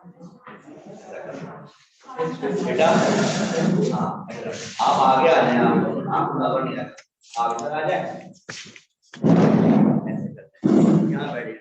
बेटा हाँ आप आगे आ जाए, आप बराबर नहीं आए, आप इधर आ जाए, ऐसे करते हैं, यहाँ बैठे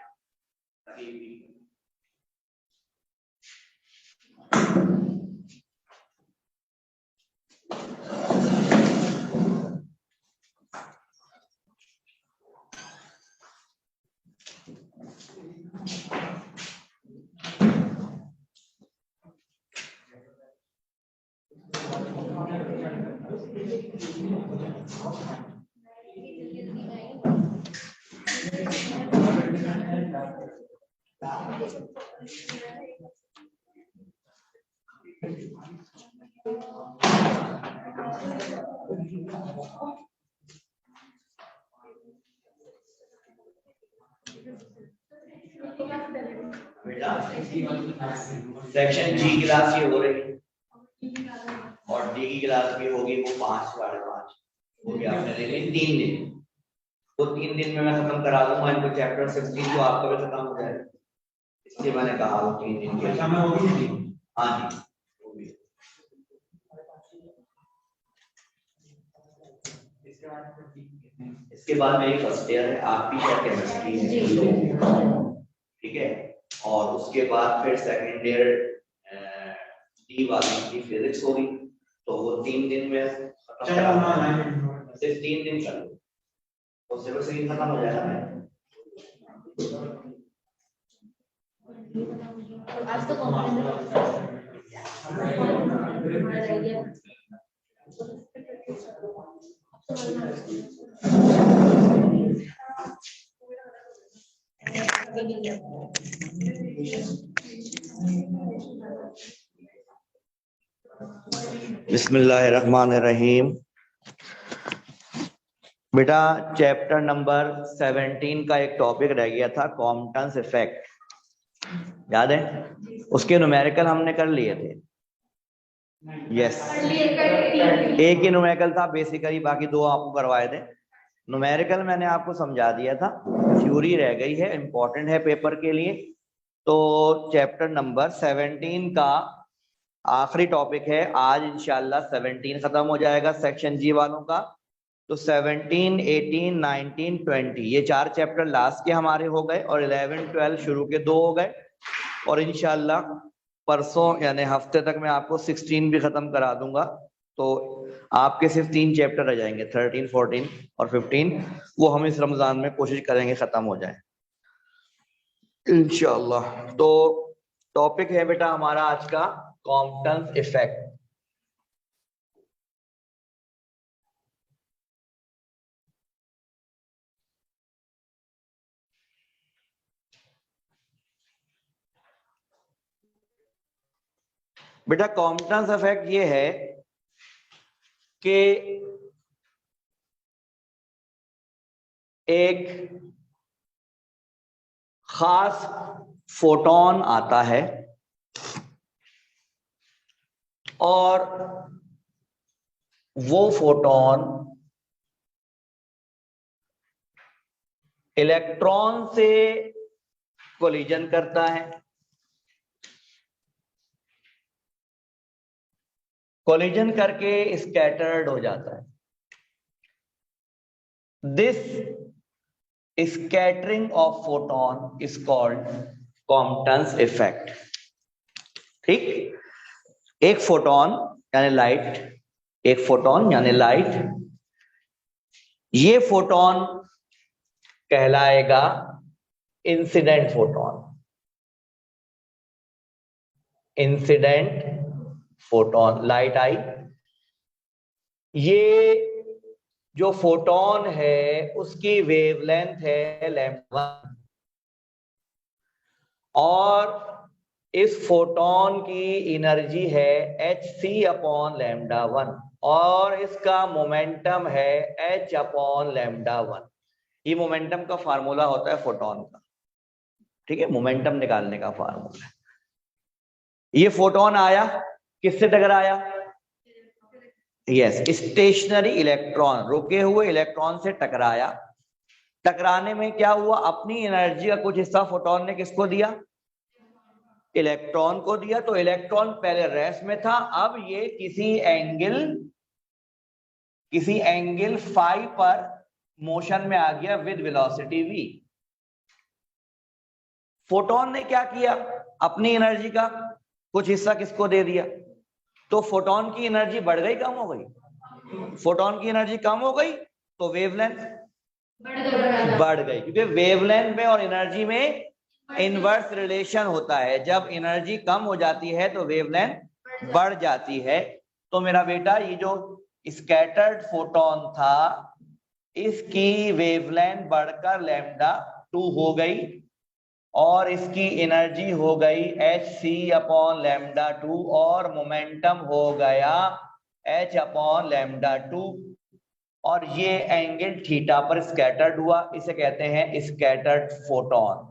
बेटा। सेक्शन जी क्लास ये हो रही और डी की क्लास भी होगी, वो 5 5:30 वो भी आपने ले ली 3 दिन। वो 3 दिन में मैं खत्म करा दूंगा इनको, चैप्टर 16 तो आपका भी खत्म हो जाएगा, इसलिए मैंने कहा वो 3 दिन के लिए। हाँ जी इसके बाद मेरी फर्स्ट ईयर है, आपकी क्या केमिस्ट्री है, ठीक है। और उसके बाद फिर सेकंड ईयर डी वाली की फिजिक्स होगी, तो वो 3 दिन में सिर्फ 3 दिन कर लो, तो सिर्फ से खत्म हो जाएगा ना। आज तो बिस्मिल्लाहिर्रहमानिर्रहीम। बेटा चैप्टर नंबर 17 का एक टॉपिक रह गया था, कॉम्पटन्स इफेक्ट, याद है? उसके न्यूमेरिकल हमने कर लिए थे। यस एक ही न्यूमेरिकल था बेसिकली, बाकी 2 आपको करवाए थे। न्यूमेरिकल मैंने आपको समझा दिया था, थ्योरी रह गई है, इंपॉर्टेंट है पेपर के लिए। तो चैप्टर नंबर 17 का आखिरी टॉपिक है आज, इंशाल्लाह 17 खत्म हो जाएगा सेक्शन जी वालों का। तो 17, 18, 19, 20 ये 4 चैप्टर लास्ट के हमारे हो गए और 11, 12 शुरू के 2 हो गए। और इंशाल्लाह परसों यानी हफ्ते तक मैं आपको 16 भी खत्म करा दूंगा। तो आपके सिर्फ 3 चैप्टर रह जाएंगे, 13, 14 और 15। वो हम इस रमजान में कोशिश करेंगे खत्म हो जाए इंशाल्लाह। तो टॉपिक है बेटा हमारा आज का कॉम्पटन्स इफेक्ट। बेटा कॉम्पटन्स इफेक्ट ये है कि एक खास फोटोन आता है और वो फोटोन इलेक्ट्रॉन से कोलिजन करता है, कोलिजन करके स्कैटर्ड हो जाता है। This scattering of photon is called Compton's effect. ठीक, एक फोटोन यानी लाइट, एक फोटोन यानी लाइट, ये फोटोन कहलाएगा incident photon. Incident photon, light आई, ये जो फोटोन है उसकी वेवलेंथ है लैम्डा, और इस फोटोन की एनर्जी है hc/λ1 और इसका मोमेंटम है h/λ1। ये मोमेंटम का फार्मूला होता है फोटोन का, ठीक है, मोमेंटम निकालने का फार्मूला है। ये फोटोन आया, किससे टकराया? यस, स्टेशनरी इलेक्ट्रॉन, रुके हुए इलेक्ट्रॉन से टकराया। टकराने में क्या हुआ? अपनी एनर्जी का कुछ हिस्सा फोटोन ने किसको दिया? इलेक्ट्रॉन को दिया, तो इलेक्ट्रॉन पहले रेस्ट में था, अब ये किसी एंगल फाई पर मोशन में आ गया विद वेलोसिटी v। फोटोन ने क्या किया, अपनी एनर्जी का कुछ हिस्सा किसको दे दिया, तो फोटोन की एनर्जी बढ़ गई कम हो गई, फोटोन की एनर्जी कम हो गई तो वेवलेंथ बढ़ गई, क्योंकि वेवलेंथ में और एनर्जी में इनवर्स रिलेशन होता है, जब एनर्जी कम हो जाती है तो वेवलेंथ बढ़ जाती है। तो मेरा बेटा ये जो स्कैटर्ड फोटोन था इसकी वेवलेंथ बढ़कर λ2 हो गई और इसकी एनर्जी हो गई hc/λ2 और मोमेंटम हो गया h/λ2 और ये एंगल थीटा पर स्कैटर्ड हुआ, इसे कहते हैं स्कैटर्ड फोटोन।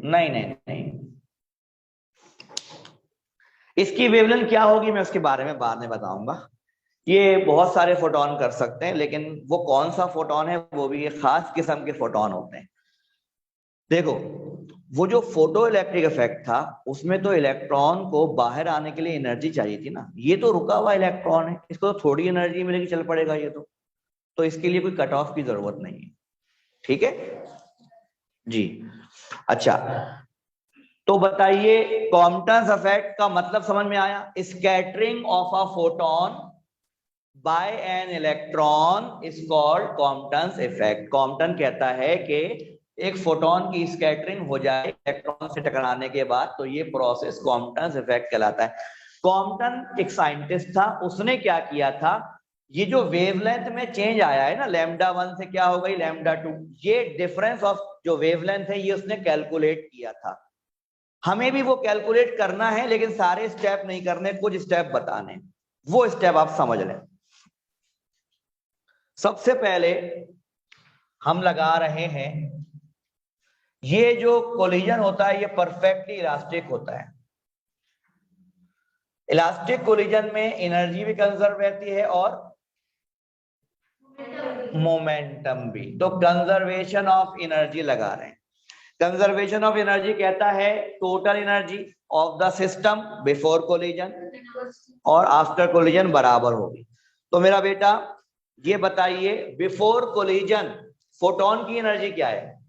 नहीं नहीं नहीं, इसकी वेवलेंथ क्या होगी मैं उसके बारे में बाद में बताऊंगा। ये बहुत सारे फोटोन कर सकते हैं, लेकिन वो कौन सा फोटोन है वो भी एक खास किस्म के फोटोन होते हैं। देखो, वो जो फोटो इलेक्ट्रिक इफेक्ट था उसमें तो इलेक्ट्रॉन को बाहर आने के लिए एनर्जी चाहिए थी ना, ये तो रुका हुआ इलेक्ट्रॉन है, इसको तो थोड़ी एनर्जी मिलेगी, चल पड़ेगा ये तो इसके लिए कोई कट ऑफ की जरूरत नहीं है। ठीक है जी। अच्छा, तो बताइए कॉम्पटन्स इफेक्ट का मतलब समझ में आया। Scattering of a photon by an electron is called Compton's effect. Compton कहता है कि एक फोटोन की स्कैटरिंग हो जाए इलेक्ट्रॉन से टकराने के बाद, तो ये प्रोसेस कॉम्पटन्स इफेक्ट कहलाता है। कॉम्पटन एक साइंटिस्ट था, उसने क्या किया था, ये जो वेवलेंथ में चेंज आया है ना λ1 से क्या हो गई λ2, ये डिफरेंस ऑफ जो वेवलेंथ है ये उसने कैलकुलेट किया था। हमें भी वो कैलकुलेट करना है, लेकिन सारे स्टेप नहीं करने, कुछ स्टेप बताने, वो स्टेप आप समझ लें। सबसे पहले हम लगा रहे हैं, ये जो कोलिजन होता है ये परफेक्टली इलास्टिक होता है। इलास्टिक कोलिजन में एनर्जी भी कंजर्व रहती है और मोमेंटम भी। तो कंजर्वेशन ऑफ एनर्जी लगा रहे हैं। कंजर्वेशन ऑफ एनर्जी कहता है total energy of the system before collision और आफ्टर कोलिजन बराबर होगी। तो मेरा बेटा ये बताइए, बिफोर कोलिजन फोटोन की एनर्जी क्या है,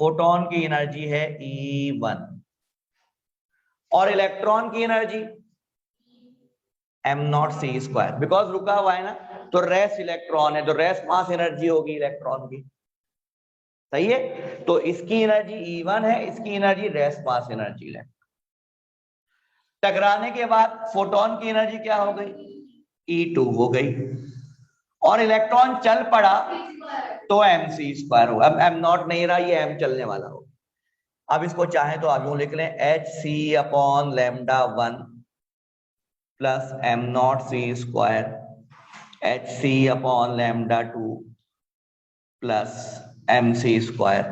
फोटोन की एनर्जी है E1 और इलेक्ट्रॉन की एनर्जी m0c², बिकॉज रुका हुआ है ना, तो रेस्ट इलेक्ट्रॉन है तो रेस्ट मास एनर्जी होगी इलेक्ट्रॉन की, सही है। तो इसकी एनर्जी E1 है, इसकी एनर्जी रेस्ट मास एनर्जी है। टकराने के बाद फोटोन की एनर्जी क्या हो गई, E2 हो गई और इलेक्ट्रॉन चल पड़ा तो mc² होगा। अब m0 नहीं रहा, ये m चलने वाला होगा। अब इसको चाहे तो आगे लिख लें hc/λ1 plus m0c² hc/λ2 plus mc²।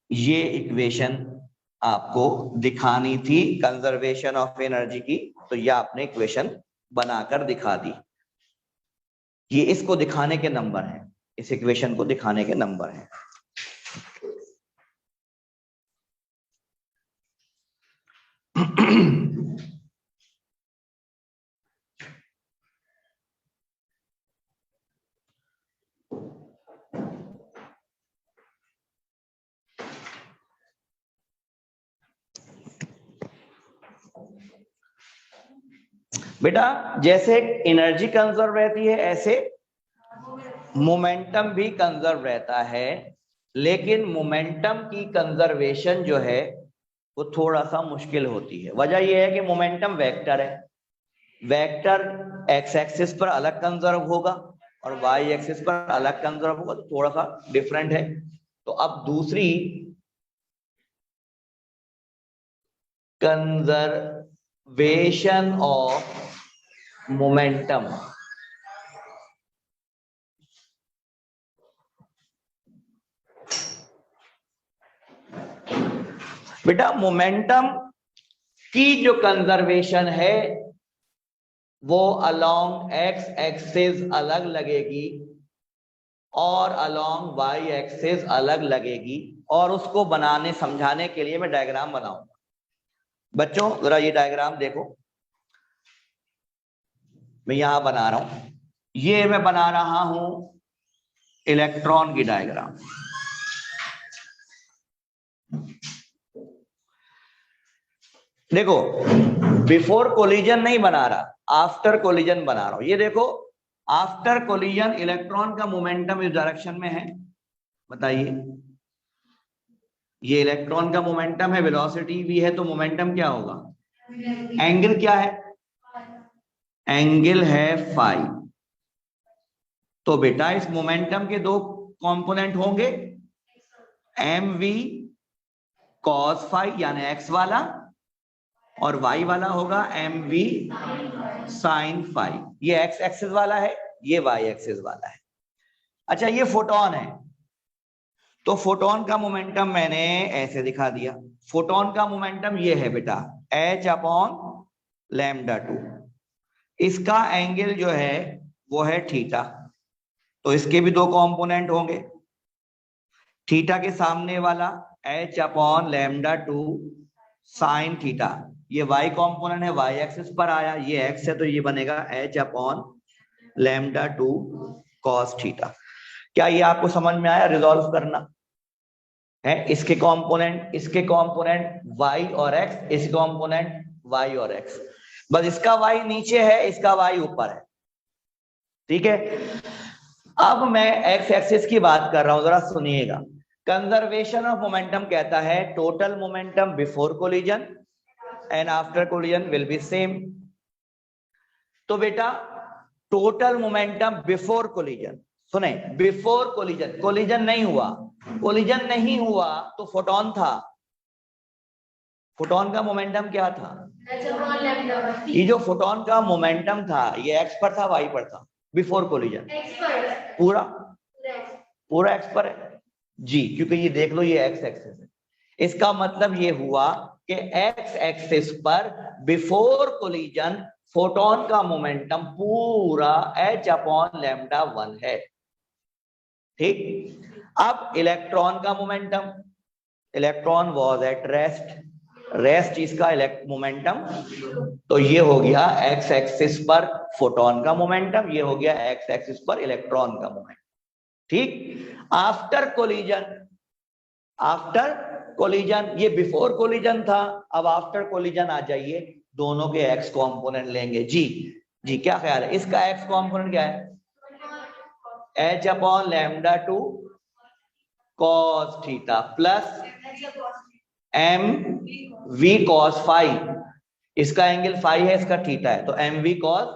ये इक्वेशन आपको दिखानी थी कंजर्वेशन ऑफ एनर्जी की, तो ये आपने इक्वेशन बनाकर दिखा दी। ये इसको दिखाने के नंबर हैं, इस इक्वेशन को दिखाने के नंबर हैं। बेटा जैसे एनर्जी कंजर्व रहती है ऐसे मोमेंटम भी कंजर्व रहता है, लेकिन मोमेंटम की कंजर्वेशन जो है वो थोड़ा सा मुश्किल होती है। वजह यह है कि मोमेंटम वेक्टर है, वेक्टर एक्स एक्सिस पर अलग कंजर्व होगा और वाई एक्सिस पर अलग कंजर्व होगा, तो थोड़ा सा डिफरेंट है। तो अब दूसरी कंजर्वेशन ऑफ मोमेंटम, बेटा मोमेंटम की जो कंजर्वेशन है वो अलोंग एक्स एक्सिस अलग लगेगी और अलोंग वाई एक्सिस अलग लगेगी, और उसको बनाने समझाने के लिए मैं डायग्राम बनाऊंगा। बच्चों जरा ये डायग्राम देखो, मैं यहां बना रहा हूं, ये मैं बना रहा हूं इलेक्ट्रॉन की डायग्राम। देखो बिफोर कोलिजन नहीं बना रहा, आफ्टर कोलिजन बना रहा हूं। ये देखो आफ्टर कोलिजन इलेक्ट्रॉन का मोमेंटम इस डायरेक्शन में है, बताइए। ये इलेक्ट्रॉन का मोमेंटम है, वेलोसिटी भी है, तो मोमेंटम क्या होगा? एंगल क्या है? एंगल है फाई। तो बेटा इस मोमेंटम के दो कंपोनेंट होंगे, एम वी कॉस फाई यानी एक्स वाला, और वाई वाला होगा एम वी साइन फाई। ये एक्स एक्सिस वाला है, ये वाई एक्सिस वाला है। अच्छा ये फोटोन है, तो फोटोन का मोमेंटम मैंने ऐसे दिखा दिया। फोटोन का मोमेंटम ये है बेटा h अपॉन लैम्डा 2। इसका एंगल जो है वो है थीटा, तो इसके भी दो कंपोनेंट होंगे। थीटा के सामने वाला h upon lambda 2 sine theta, ये y कंपोनेंट है, y एक्सिस पर आया, ये x है, तो ये बनेगा h upon lambda 2 cos theta. क्या ये आपको समझ में आया? रिजॉल्व करना है इसके कंपोनेंट y और x, इस कंपोनेंट y और x। बस इसका y नीचे है, इसका y ऊपर है, ठीक है। अब मैं x एक्सिस की बात कर रहा हूं, जरा सुनिएगा। कंजर्वेशन ऑफ मोमेंटम कहता है total momentum before collision and after collision will be same. तो बेटा टोटल मोमेंटम बिफोर कोलिजन, सुने, बिफोर कोलिजन, कोलिजन नहीं हुआ, कोलिजन नहीं हुआ तो फोटोन था। फोटोन का मोमेंटम क्या था? ये जो फोटोन का मोमेंटम था ये एक्स पर था, वाई पर था? बिफोर कोलिजन पूरा पूरा एक्स पर है जी, क्योंकि ये देख लो ये एक्स एक्सिस है। इसका मतलब ये हुआ कि एक्स एक्सिस पर बिफोर कोलिजन फोटोन का मोमेंटम पूरा h अपॉन लैम्डा 1 है, ठीक। अब इलेक्ट्रॉन का momentum, electron was at rest, rest इसका मोमेंटम, तो ये हो गया एक्स एक्सिस पर फोटोन का मोमेंटम, ये हो गया एक्स एक्सिस पर इलेक्ट्रॉन का मोमेंटम, ठीक। आफ्टर कोलिजन, आफ्टर कोलिजन, ये बिफोर कोलिजन था, अब आफ्टर कोलिजन आ जाइए, दोनों के एक्स कंपोनेंट लेंगे जी। जी क्या ख्याल है, इसका एक्स कंपोनेंट क्या है? h upon lambda 2 cos theta plus M V cos phi, इसका एंगल फाई है, इसका थीटा है, तो एम वी कॉस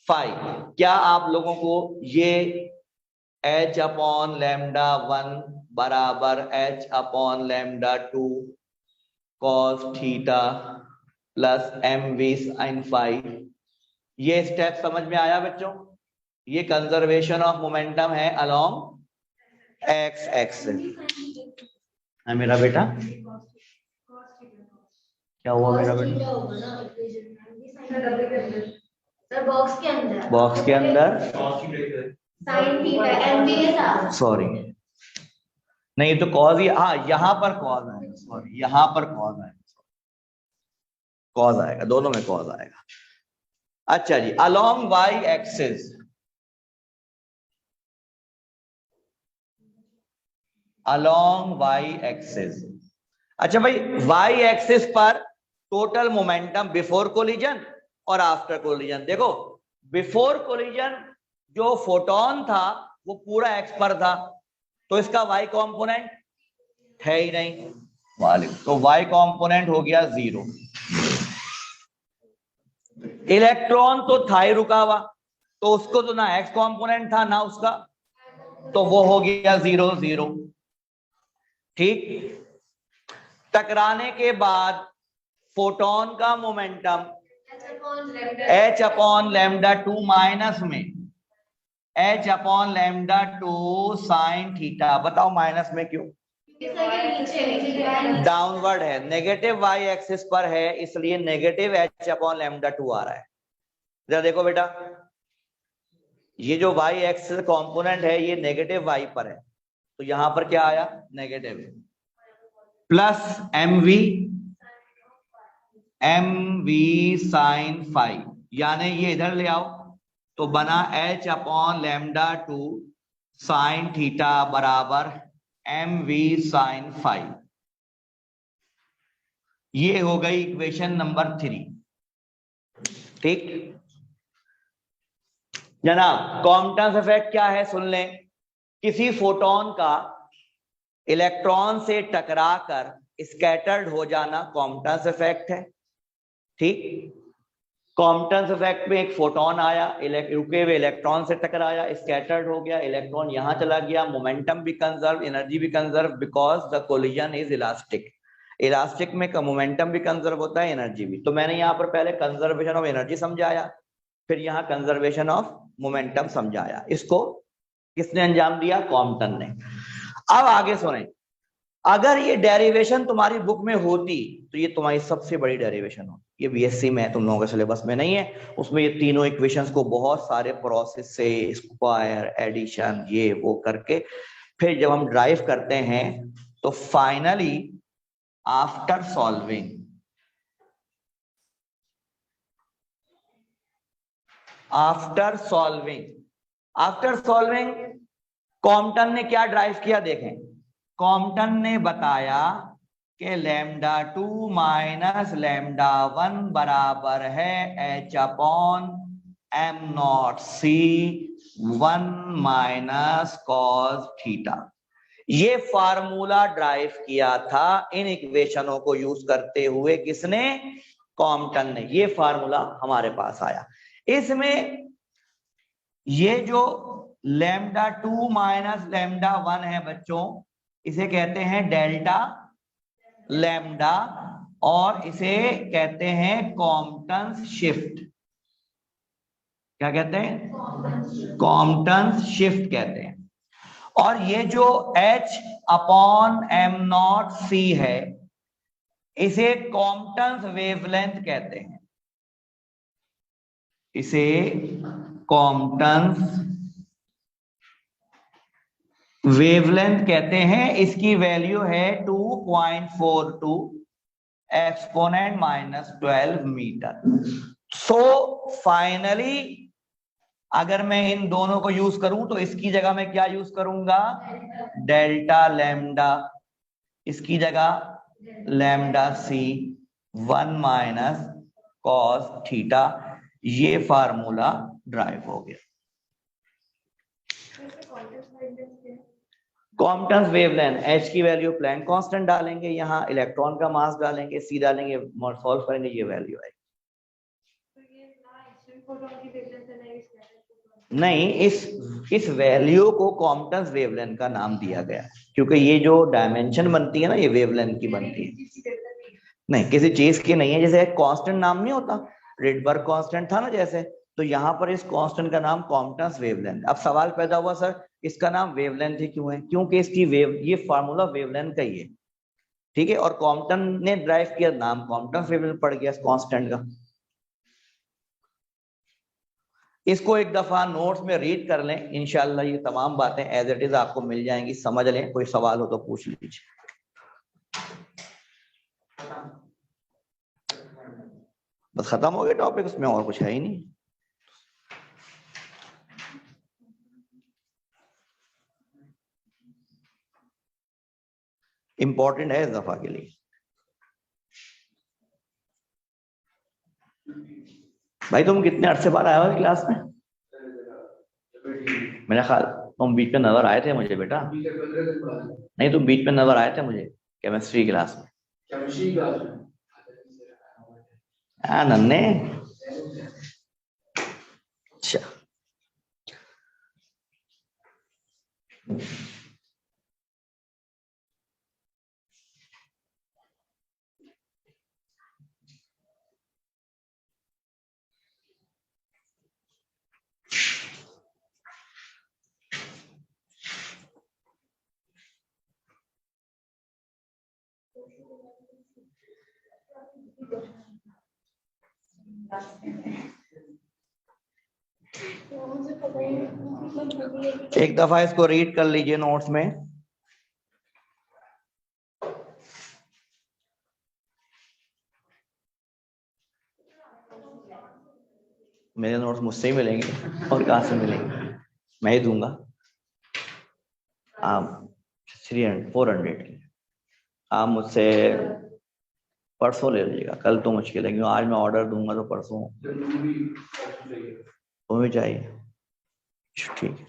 फाई। क्या आप लोगों को ये h अपॉन लैम्डा 1 बराबर h upon lambda 2 cos theta plus M V sine phi, ये स्टेप समझ में आया बच्चों? ये कंजर्वेशन ऑफ मोमेंटम है अलोंग एक्स एक्सिस है मेरा बेटा। क्या हुआ मेरा बेटा? बॉक्स के अंदर, बॉक्स के अंदर साइन थीटा एम बी के साथ, सॉरी नहीं तो कॉज ही, हाँ यहाँ पर कॉज आएगा, सॉरी यहाँ पर कॉज आएगा, कॉज आएगा, दोनों में कॉज आएगा। अच्छा जी, along Y axis, along Y axis, अच्छा भाई वाई एक्सिस पर टोटल मोमेंटम बिफोर कोलिजन और आफ्टर कोलिजन। देखो बिफोर कोलिजन जो फोटोन था वो पूरा एक्स पर था, तो इसका वाई कंपोनेंट है ही नहीं, तो वाई कंपोनेंट हो गया 0। इलेक्ट्रॉन तो था ही रुका हुआ, तो उसको तो ना एक्स कंपोनेंट था ना उसका, तो वो हो गया 0 0, ठीक। टकराने के बाद फोटोन का momentum h upon lambda 2 minus में h upon lambda 2 sine theta, बताओ माइनस में क्यों? डाउनवर्ड है, नेगेटिव वाई एक्सिस पर है, इसलिए नेगेटिव h अपॉन लैम्डा 2 आ रहा है। जरा देखो बेटा, ये जो वाई एक्सिस कंपोनेंट है ये नेगेटिव वाई पर है, तो यहां पर क्या आया, negative, plus M V sine five, यानी ये इधर ले आओ तो बना H upon lambda two sine theta बराबर एम वी साइन फाइव। ये हो गई इक्वेशन नंबर 3। ठीक जनाब, कॉम्पटन इफेक्ट क्या है सुन लें। किसी फोटोन का इलेक्ट्रॉन से टकराकर स्कैटर्ड हो जाना कॉम्पटन इफेक्ट है। ठीक, कॉम्पटन इफेक्ट में एक फोटोन आया, रुके हुए इलेक्ट्रॉन से टकराया, स्कैटर्ड हो गया, इलेक्ट्रॉन यहां चला गया, मोमेंटम भी कंजर्व, एनर्जी भी conserve, because the collision is elastic. Elastic में मोमेंटम भी कंजर्व होता है, एनर्जी भी। तो मैंने यहाँ पर पहले कंजर्वेशन ऑफ एनर्जी समझाया, फिर यहाँ कंजर्वेशन ऑफ मोमेंटम समझाया। इसको किसने अंजाम दिया, कॉम्पटन ने। अब आगे सुने, अगर ये डेरिवेशन तुम्हारी बुक में होती तो ये तुम्हारी सबसे बड़ी डेरिवेशन होती। ये बीएससी में तुम लोगों के सिलेबस में नहीं है, उसमें ये तीनों इक्वेशंस को बहुत सारे प्रोसेस से स्क्वायर एडिशन ये वो करके फिर जब हम ड्राइव करते हैं तो फाइनली आफ्टर सॉल्विंग कॉम्पटन ने क्या ड्राइव किया देखें। कॉम्पटन ने बताया कि lambda two minus lambda one बराबर है H upon M not C one minus cos theta. ये फार्मूला ड्राइव किया था इन इक्वेशनों को यूज करते हुए, किसने, कॉम्पटन ने। ये फार्मूला हमारे पास आया। इसमें ये जो lambda two minus lambda one है बच्चों, इसे कहते हैं डेल्टा लैम्डा, और इसे कहते हैं कॉम्पटन शिफ्ट। क्या कहते हैं, कॉम्पटन शिफ्ट कहते हैं। और ये जो H अपॉन एम नॉट सी है, इसे कॉम्पटन वेवलेंथ कहते हैं। इसे कॉम्पटन वेवलेंथ कहते हैं। इसकी वैल्यू है 2.42 exponent minus 12 metre. So finally अगर मैं इन दोनों को यूज करूं तो इसकी जगह मैं क्या यूज करूंगा, डेल्टा लैम्डा, इसकी जगह लैम्डा सी वन माइनस कॉस थीटा। ये फार्मूला ड्राइव हो गया। कॉम्पटन वेवलेंथ, एच की वैल्यू प्लैंक कांस्टेंट डालेंगे, यहाँ इलेक्ट्रॉन का मास डालेंगे, सी डालेंगे, सॉल्व करेंगे, ये वैल्यू आएगी। नहीं, इस वैल्यू को कॉम्पटन वेवलेंथ का नाम दिया गया क्योंकि ये जो डायमेंशन बनती है ना, ये वेवलेंथ की बनती है। नहीं, किसी चीज की नहीं है। जैसे एक कांस्टेंट नाम नहीं होता, रिडबर्ग कांस्टेंट था ना जैसे, तो यहाँ पर इस कांस्टेंट का नाम कॉम्पटन वेवलेंथ। अब सवाल पैदा हुआ, सर इसका नाम वेवलेंथ ही क्यों है, क्योंकि इसकी ये फार्मूला वेवलेंथ का ही है। ठीक है, और कॉम्पटन ने ड्राइव किया, नाम कॉम्पटन वेवलेंथ पड़ गया कांस्टेंट का। इसको एक दफा नोट्स में रीड कर लें, इंशाल्लाह ये तमाम बातें एज इट इज आपको मिल जाएंगी, समझ लें। कोई सवाल हो तो पूछ लीजिए। बस खत्म हो गया टॉपिक, उसमें और कुछ है ही नहीं। इंपॉर्टेंट है इस दफा के लिए। भाई तुम कितने अरसे बाद आए हो क्लास में? मेरा ख्याल तुम बीच में नजर आए थे मुझे बेटा। नहीं, तुम बीच में नजर आए थे मुझे केमिस्ट्री क्लास में। हाँ नन्ने। अच्छा, मुझे पता ही नहीं। एक दफा इसको रीड कर लीजिए नोट्स में। मेरे नोट्स मुझसे ही मिलेंगे और कहाँ से मिलेंगे, मैं ही दूंगा। आप 400 के आप मुझसे परसों ले लीजिएगा, कल तो मुश्किल है क्योंकि आज मैं ऑर्डर दूंगा तो परसों तो भी चाहिए। ठीक है,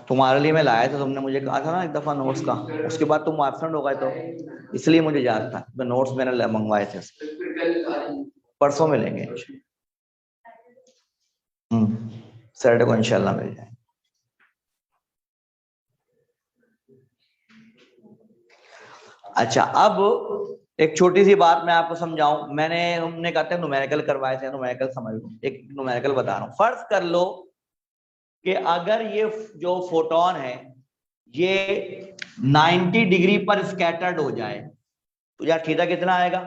तुम्हारे लिए मैं लाया था, तुमने मुझे कहा था ना एक दफा नोट्स का, उसके बाद तुम एब्सेंट हो गए तो इसलिए मुझे याद था। मैं नोट्स मैंने मंगवाए थे, परसों मिलेंगे। सैटरडे को इंशाल्लाह मिल जाए। अच्छा, अब एक छोटी सी बात मैं आपको समझाऊं। हमने कहते हैं न्यूमेरिकल करवाए थे, न्यूमेरिकल समझ लो। एक न्यूमेरिकल बता रहा हूं। फर्ज कर लो कि अगर ये जो फोटोन है ये 90 डिग्री पर स्कैटर्ड हो जाए तो यार थीटा कितना आएगा?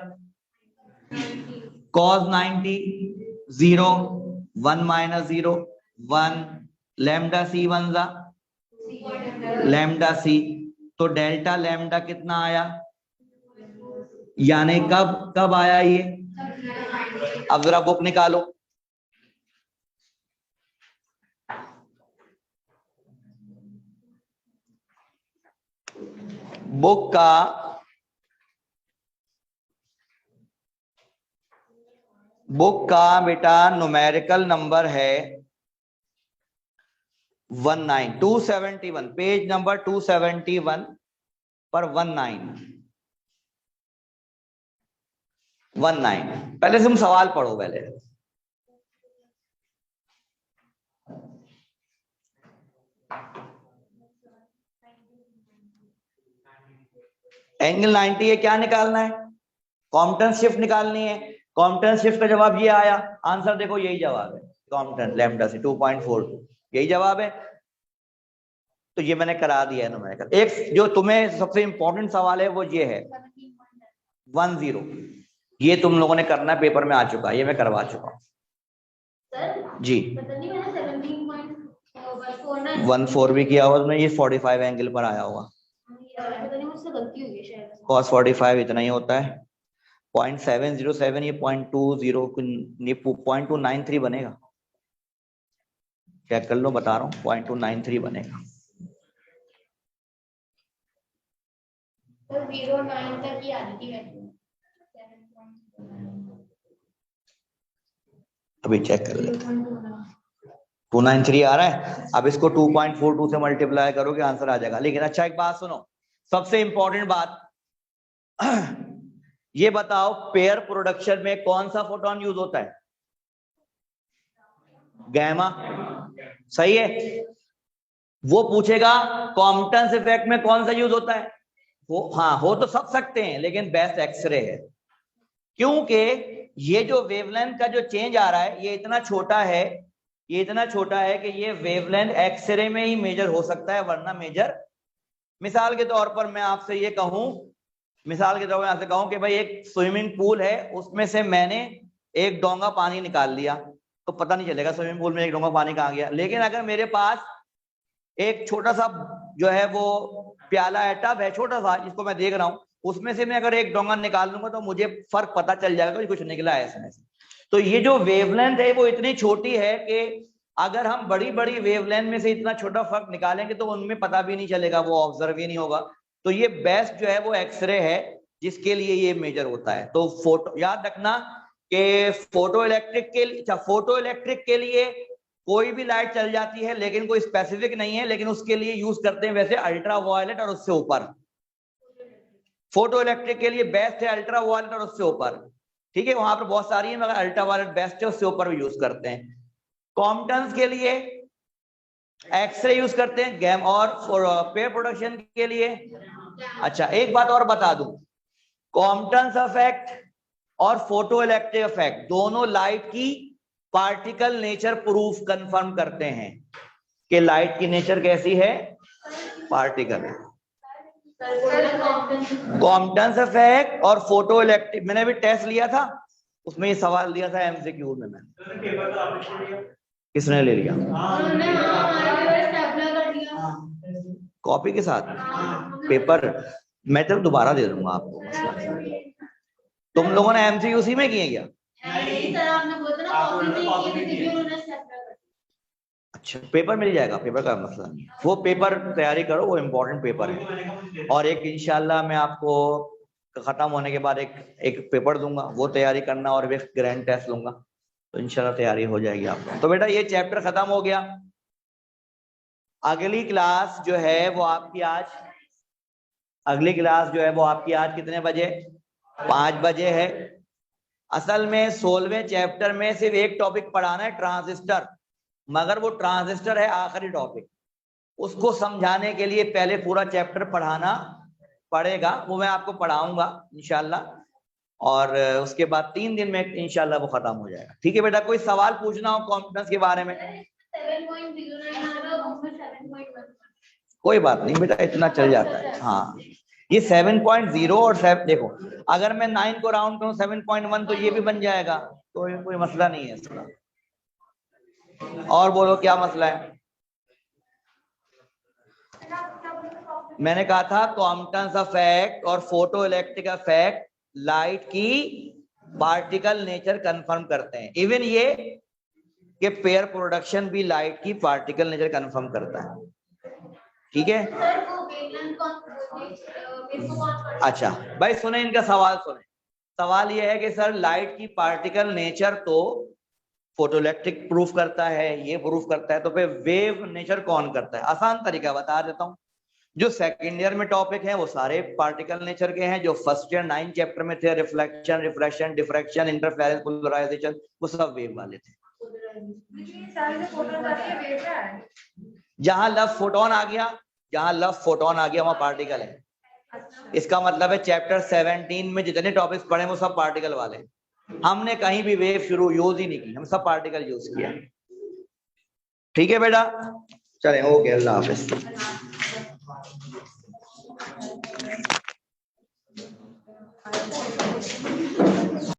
cos 90 0 1 माइनस 0 1 लैम्डा सी 1 जा लैम्डा सी, तो डेल्टा लैम्डा कितना आया? यानी कब कब आया ये? अब जरा बुक निकालो। बुक का बेटा न्यूमेरिकल नंबर है 271, पेज नंबर 271 पर 19 पहले से तुम सवाल पढ़ो पहले। एंगल 90 है, क्या निकालना है? कॉम्पटन शिफ्ट निकालनी है। कॉम्पटन शिफ्ट का जवाब ये आया, आंसर देखो यही जवाब है, कॉम्पटन लैम्डा से 2.42 यही जवाब है। तो ये मैंने करा दिया है न्यूमेरिकल। एक जो तुम्हें सबसे इंपॉर्टेंट सवाल है वो ये है 10, ये तुम लोगों ने करना है, पेपर में आ चुका है, ये मैं करवा चुका हूँ जी। 14 भी किया हुआ उसमें, ये 45 एंगल पर आया हुआ। cos 45 इतना ही होता है 0.707, ये 0.293 बनेगा। चेक कर लो, बता रहा हूँ 0.293 बनेगा। 09 तक ही आती है। अभी चेक कर लो, 293 आ रहा है। अब इसको 2.42 से मल्टीप्लाई करोगे आंसर आ जाएगा। लेकिन अच्छा एक बात सुनो, सबसे इंपॉर्टेंट बात ये बताओ पेयर प्रोडक्शन में कौन सा फोटोन यूज होता है? गैमा, सही है। वो पूछेगा कॉम्पटन इफेक्ट में कौन सा यूज होता है? हाँ, हो तो सब सकते हैं लेकिन बेस्ट एक्सरे है, क्योंकि ये जो वेवलेंथ का जो चेंज आ रहा है ये इतना छोटा है, ये इतना छोटा है कि ये वेवलेंथ एक्सरे में ही मेजर हो सकता है, वरना मेजर। मिसाल के तौर पर मैं आपसे ये कहूं, मिसाल के तौर पर आपसे कहूं कि भाई एक स्विमिंग पूल है, उसमें से मैंने एक डोंगा पानी निकाल लिया तो पता नहीं चलेगा स्विमिंग पूल में एक डोंगा पानी कहाँ गया। लेकिन अगर मेरे पास एक छोटा सा जो है वो प्याला है, टब है छोटा सा जिसको मैं देख रहा हूं, उसमें से मैं अगर एक डोंगा निकाल लूंगा तो मुझे फर्क पता चल जाएगा कि कुछ निकला है इसमें से। तो ये जो वेवलेंथ है वो इतनी छोटी है कि अगर हम बड़ी बड़ी वेवलेंथ में से इतना छोटा फर्क निकालेंगे तो उनमें पता भी नहीं चलेगा, वो ऑब्जर्व ही नहीं होगा। तो ये बेस्ट जो है वो एक्सरे है जिसके लिए ये मेजर होता है। तो फोटो याद रखना कि फोटो इलेक्ट्रिक के लिए कोई भी लाइट चल जाती है लेकिन कोई स्पेसिफिक नहीं है, लेकिन उसके लिए यूज करते हैं वैसे अल्ट्रा वायलेट और उससे ऊपर। फोटो इलेक्ट्रिक के लिए बेस्ट है अल्ट्रा वायलेट और उससे ऊपर, ठीक है। वहां पर बहुत सारी है मगर अल्ट्रा वायलेट बेस्ट है, उससे ऊपर भी यूज करते हैं। कॉम्पटन्स के लिए एक्सरे यूज करते हैं, गैम और पेयर प्रोडक्शन के लिए। अच्छा एक बात और बता दूं, कॉम्पटन्स इफेक्ट और फोटो इलेक्ट्रिक इफेक्ट दोनों लाइट की पार्टिकल नेचर प्रूफ कंफर्म करते हैं कि लाइट की नेचर कैसी है, पार्टिकल है। कॉम्पटन्स इफेक्ट और फोटो इलेक्ट्रिक मैंने भी टेस्ट लिया था, उसमें ये सवाल दिया था एमसीक्यू में मैंने। किसने ले लिया? उन्होंने हमारे पास स्टेपलर कर दिया कॉपी के साथ पेपर मैं तब दोबारा दे दूंगा आपको। तुम लोगों ने एमसीक्यू उसी में किए क्या? नहीं सर, आपने बोला ना कॉपी में किए थे, उन्होंने स्टेपलर कर दिया। अच्छा, पेपर मिल जाएगा, पेपर का मसला नहीं है। वो पेपर तैयारी करो, वो इम्पोर्टेंट पेपर है। और एक इंशाल्लाह मैं आपको खत्म होने के बाद एक पेपर दूंगा, वो तैयारी करना, और एक ग्रैंड टेस्ट लूंगा, तो इंशाल्लाह तैयारी हो जाएगी आपको। तो बेटा ये चैप्टर खत्म हो गया। अगली क्लास जो है वो आपकी आज कितने बजे? 5 बजे है। असल में 16वें चैप्टर में सिर्फ एक टॉपिक पढ़ाना है, ट्रांजिस्टर, मगर वो ट्रांजिस्टर है आखिरी टॉपिक। उसको समझाने के लिए पहले पूरा चैप्टर पढ़ाना पड़ेगा, वो मैं आपको पढ़ाऊंगा इंशाल्लाह, और उसके बाद 3 दिन में इंशाल्लाह वो खत्म हो जाएगा। ठीक है बेटा, कोई सवाल पूछना हो कॉन्फिडेंस के बारे में? 7.09 आ रहा है, उसमें 7.1 कोई बात नहीं बेटा, इतना चल जाता है। हाँ, ये 7.0 और 7, देखो अगर मैं 9 को राउंड करूं 7.1 तो ये भी बन जाएगा, तो कोई मसला नहीं है इसका। और बोलो क्या मसला है? मैंने कहा था कॉम्पटेंस इफेक्ट और फोटो इलेक्ट्रिक इफेक्ट लाइट की पार्टिकल नेचर कंफर्म करते हैं। इवन ये कि पेयर प्रोडक्शन भी लाइट की पार्टिकल नेचर कंफर्म करता है। ठीक है, सर वो वेवलेंथ कौन अच्छा भाई सुने इनका सवाल सुने। सवाल ये है कि सर लाइट की पार्टिकल नेचर तो फोटोइलेक्ट्रिक प्रूफ करता है, ये प्रूफ करता है, तो फिर वेव नेचर कौन करता है? आसान तरीका बता देता हूँ। जो सेकंड ईयर में टॉपिक है वो सारे पार्टिकल नेचर के हैं, जो फर्स्ट ईयर 9 चैप्टर में थे, reflection, refraction, diffraction, interference, polarisation, वो सब वेव वाले थे। जहां लव फोटोन आ गया वहां पार्टिकल है। इसका मतलब है चैप्टर 17 में जितने टॉपिक्स पढ़े वो सब पार्टिकल वाले। हमने कहीं भी वेव यूज ही नहीं की, हम सब पार्टिकल यूज किया। ठीक है बेटा, चलें, ओके, अल्लाह हाफिज।